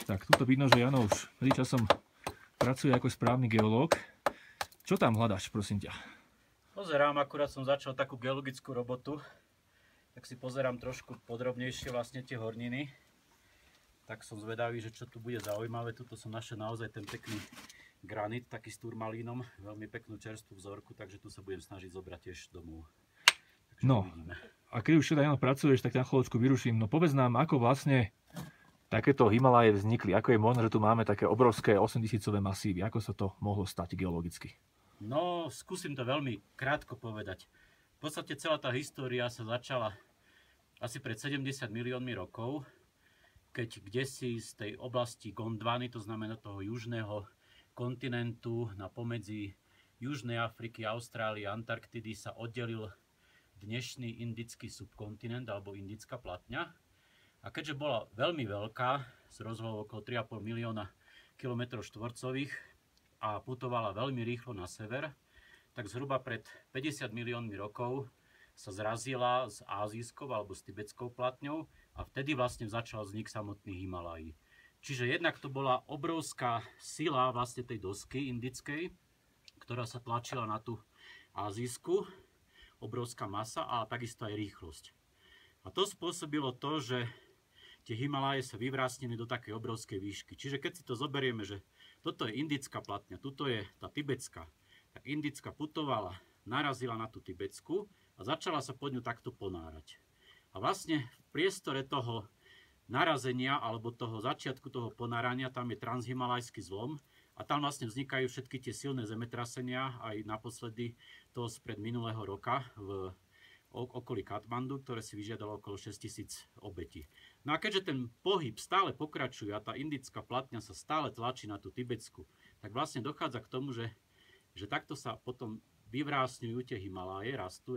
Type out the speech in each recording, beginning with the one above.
Tak tuto vidno, že Jano už časom pracuje ako správny geológ. Čo tam hľadáš, prosím ťa? Pozerám, akurát som začal takú geologickú robotu, tak si pozerám trošku podrobnejšie vlastne tie horniny. Tak som zvedavý, že čo tu bude zaujímavé. Tuto som našiel naozaj ten pekný granit, taký s turmalínom, veľmi peknú čerstvú vzorku, takže tu sa budem snažiť zobrať tiež domov. Takže no, uvidíme. A keď už teda Jano pracuješ, tak na chvíľočku vyruším. No povedz nám, ako vlastne takéto Himalaje vznikli. Ako je možné, že tu máme také obrovské 8000-ové masívy? Ako sa to mohlo stať geologicky? No, skúsim to veľmi krátko povedať. V podstate celá tá história sa začala asi pred 70 miliónmi rokov, keď kdesi z tej oblasti Gondwany, to znamená toho južného kontinentu na pomedzi Južnej Afriky, Austrálie a Antarktidy sa oddelil dnešný indický subkontinent alebo indická platňa. A keďže bola veľmi veľká, s rozlohou okolo 3,5 milióna km štvorcových a putovala veľmi rýchlo na sever, tak zhruba pred 50 miliónmi rokov sa zrazila s ázijskou alebo s tibetskou platňou a vtedy vlastne začal vznik samotných Himalají. Čiže jednak to bola obrovská sila vlastne tej dosky indickej, ktorá sa tlačila na tú ázijskú, obrovská masa a takisto aj rýchlosť. A to spôsobilo to, že tie Himaláje sa vyvrásnili do takej obrovskej výšky. Čiže keď si to zoberieme, že toto je indická platňa, tuto je tá tibetská, tak indická putovala, narazila na tú tibetskú a začala sa pod ňu takto ponárať. A vlastne v priestore toho narazenia alebo toho začiatku toho ponárania tam je transhimalajský zlom a tam vlastne vznikajú všetky tie silné zemetrasenia, aj naposledy to spred minulého roka v okolí Katmandu, ktoré si vyžiadalo okolo 6000 obetí. No a keďže ten pohyb stále pokračuje a tá indická platňa sa stále tlačí na tú tibetsku, tak vlastne dochádza k tomu, že takto sa potom vyvrásňujú tie Himaláje, rastú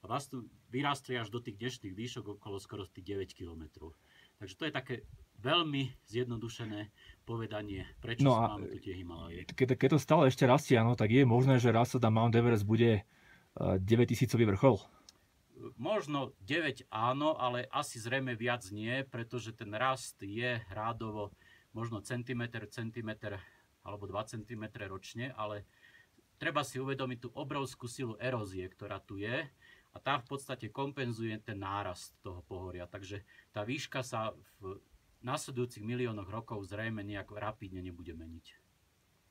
a vlastne vyrástli až do tých dnešných výšok okolo skoro tých 9 km. Takže to je také veľmi zjednodušené povedanie, prečo máme tu tie Himaláje. Keď to stále ešte rastie, áno, tak je možné, že raz sa tam Mount Everest bude 9000-ový vrchol? Možno 9 áno, ale asi zrejme viac nie, pretože ten rast je rádovo možno centimetr alebo 2 cm ročne, ale treba si uvedomiť tú obrovskú silu erózie, ktorá tu je a tá v podstate kompenzuje ten nárast toho pohoria. Takže tá výška sa v nasledujúcich miliónoch rokov zrejme nejak rapidne nebude meniť.